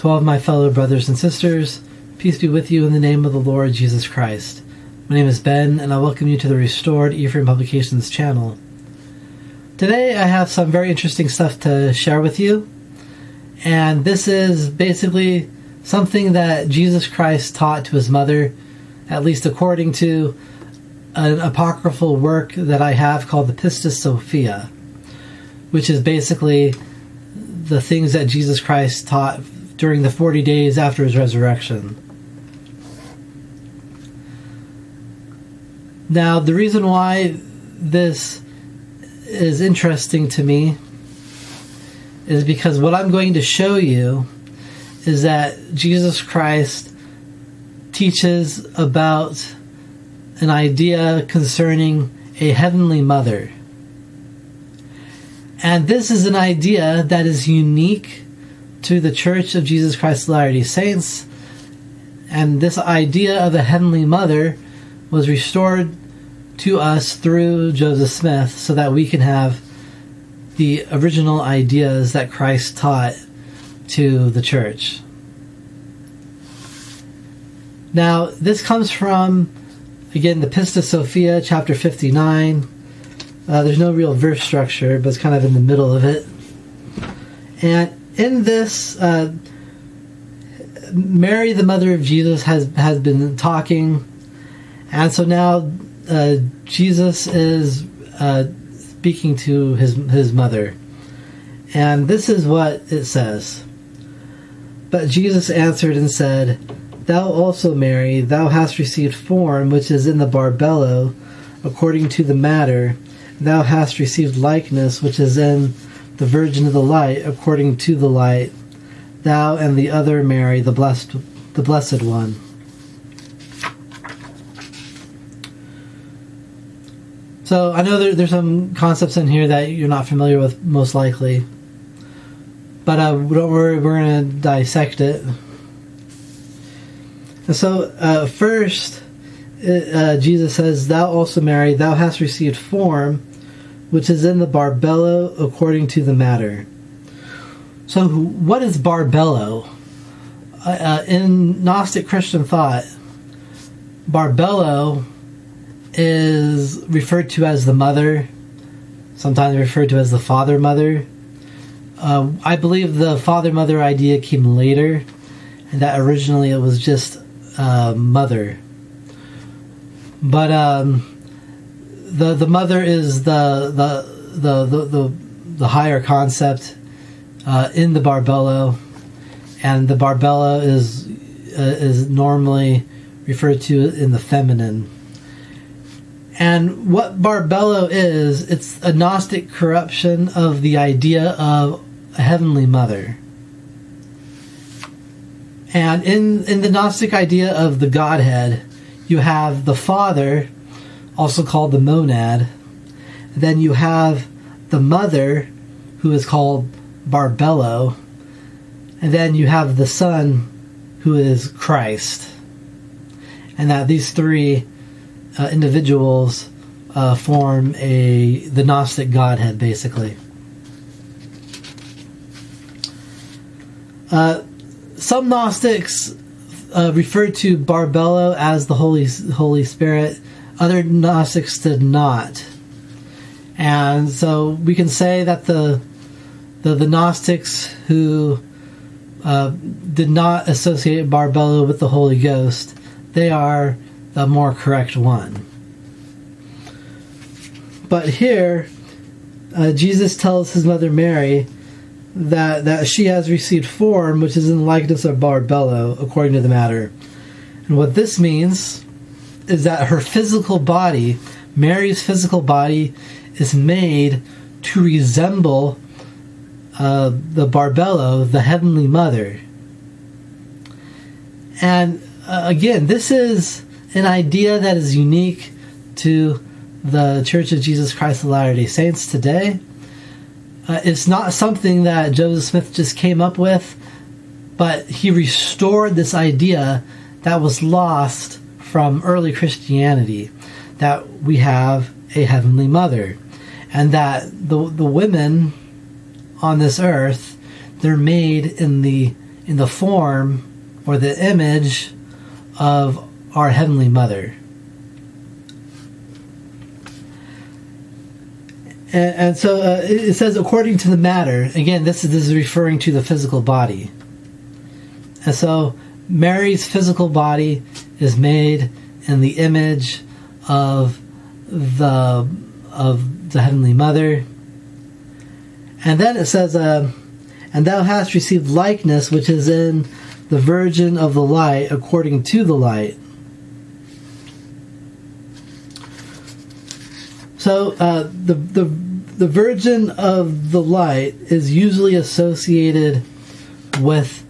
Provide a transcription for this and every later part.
To all of my fellow brothers and sisters, peace be with you in the name of the Lord Jesus Christ. My name is Ben, and I welcome you to the Restored Ephraim Publications channel. Today I have some very interesting stuff to share with you, and this is basically something that Jesus Christ taught to his mother, at least according to an apocryphal work that I have called the Pistis Sophia, which is basically the things that Jesus Christ taught during the 40 days after his resurrection. Now, the reason why this is interesting to me is because what I'm going to show you is that Jesus Christ teaches about an idea concerning a heavenly mother. And this is an idea that is unique to the Church of Jesus Christ of Latter-day Saints. And this idea of a heavenly mother was restored to us through Joseph Smith so that we can have the original ideas that Christ taught to the church. Now, this comes from, again, the Pistis Sophia, chapter 59. There's no real verse structure, but it's kind of in the middle of it. And in this, Mary, the mother of Jesus, has been talking. And so now Jesus is speaking to his mother. And this is what it says. But Jesus answered and said, Thou also, Mary, thou hast received form which is in the barbello, according to the matter. Thou hast received likeness which is in the Virgin of the Light, according to the light. Thou and the other Mary, the blessed one. So I know there's some concepts in here that you're not familiar with, most likely. But don't worry, we're going to dissect it. And so first, Jesus says, Thou also, Mary, thou hast received form, which is in the barbello, according to the matter. So what is barbello? In Gnostic Christian thought, barbello is referred to as the mother, sometimes referred to as the father-mother. I believe the father-mother idea came later, and that originally it was just mother. But the mother is the higher concept in the barbello, and the barbello is normally referred to in the feminine. And what barbello is, it's a Gnostic corruption of the idea of a heavenly mother. And in the Gnostic idea of the Godhead, you have the Father, also called the monad. Then you have the Mother, who is called barbello. And then you have the Son, who is Christ. And that these three individuals form the Gnostic Godhead, basically. Some Gnostics referred to barbello as the Holy Spirit. Other Gnostics did not. And so we can say that the Gnostics who did not associate barbello with the Holy Ghost, they are the more correct one. But here, Jesus tells his mother Mary that she has received form which is in the likeness of barbello, according to the matter. And what this means is that her physical body, Mary's physical body, is made to resemble the barbello, the heavenly mother. And again, this is an idea that is unique to the Church of Jesus Christ of Latter-day Saints today. It's not something that Joseph Smith just came up with, but he restored this idea that was lost from early Christianity, that we have a heavenly mother, and that the women on this earth, they're made in the in the form or the image of our Heavenly Mother. And so it says, according to the matter. Again, this is referring to the physical body. And so Mary's physical body is made in the image of the Heavenly Mother. And then it says, and thou hast received likeness which is in the Virgin of the light, according to the light. So the Virgin of the light is usually associated with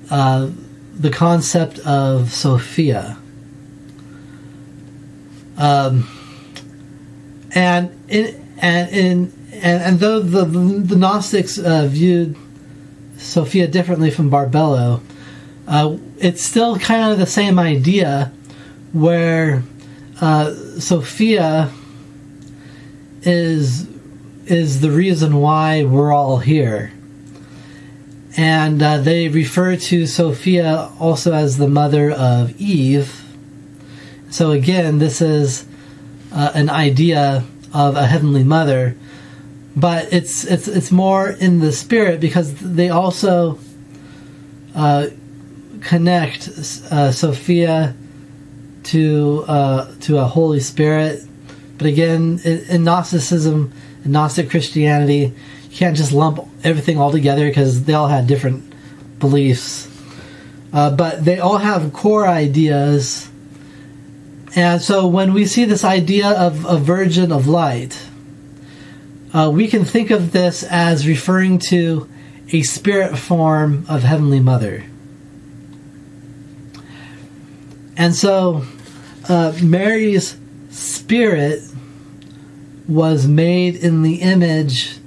the concept of Sophia. And though the Gnostics viewed Sophia differently from Barbelo, it's still kind of the same idea, where Sophia is the reason why we're all here. And they refer to Sophia also as the mother of Eve. So again, this is an idea of a Heavenly Mother, but it's more in the spirit, because they also connect Sophia to a Holy Spirit. But again, in Gnosticism, in Gnostic Christianity, you can't just lump everything all together, because they all had different beliefs. But they all have core ideas. And so when we see this idea of a Virgin of Light, we can think of this as referring to a spirit form of Heavenly Mother. And so Mary's spirit was made in the image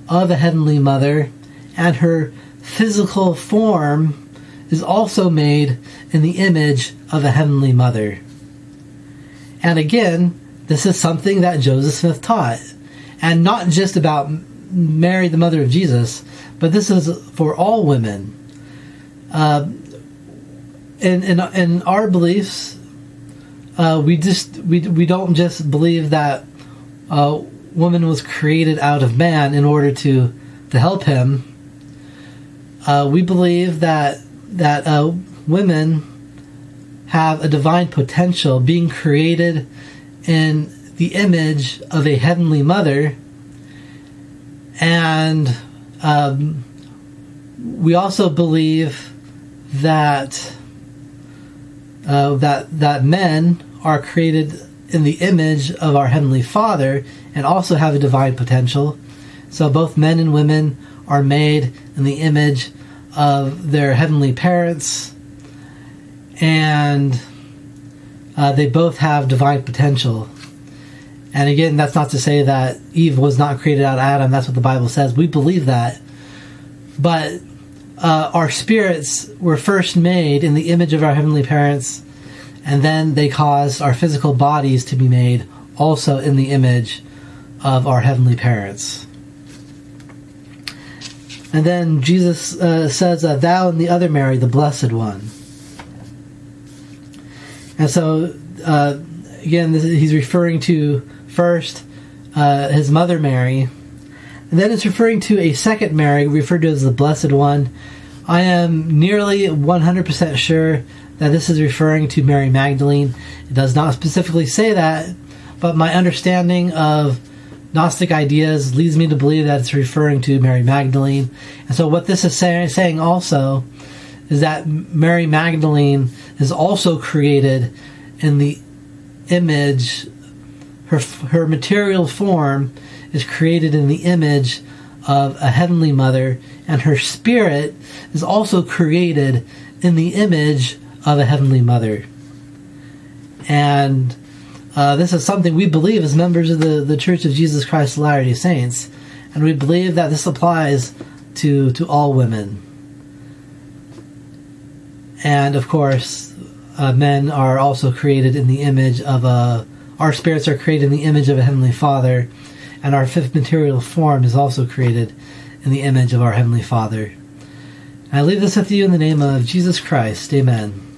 of a Heavenly Mother, and her physical form is also made in the image of a Heavenly Mother. And again, this is something that Joseph Smith taught, and not just about Mary, the mother of Jesus, but this is for all women. In our beliefs, we don't just believe that woman was created out of man in order to help him. We believe that women have a divine potential, being created in the image of a Heavenly Mother, and we also believe that that men are created in the image of our Heavenly Father and also have a divine potential. So both men and women are made in the image of their heavenly parents, and they both have divine potential. And again, that's not to say that Eve was not created out of Adam. That's what the Bible says. We believe that. But our spirits were first made in the image of our heavenly parents, and then they caused our physical bodies to be made also in the image of our heavenly parents. And then Jesus says, thou and the other Mary, the Blessed One. And so, again, he's referring to first his mother Mary, and then it's referring to a second Mary, referred to as the Blessed One. I am nearly 100% sure that this is referring to Mary Magdalene. It does not specifically say that, but my understanding of Gnostic ideas leads me to believe that it's referring to Mary Magdalene. And so what this is saying also is that Mary Magdalene is also created in the image, her material form is created in the image of a Heavenly Mother, and her spirit is also created in the image of a Heavenly Mother. And this is something we believe as members of the Church of Jesus Christ of Latter-day Saints, and we believe that this applies to all women. And of course, men are also created in the image of our spirits are created in the image of a Heavenly Father, and our fifth material form is also created in the image of our Heavenly Father. I leave this with you in the name of Jesus Christ. Amen.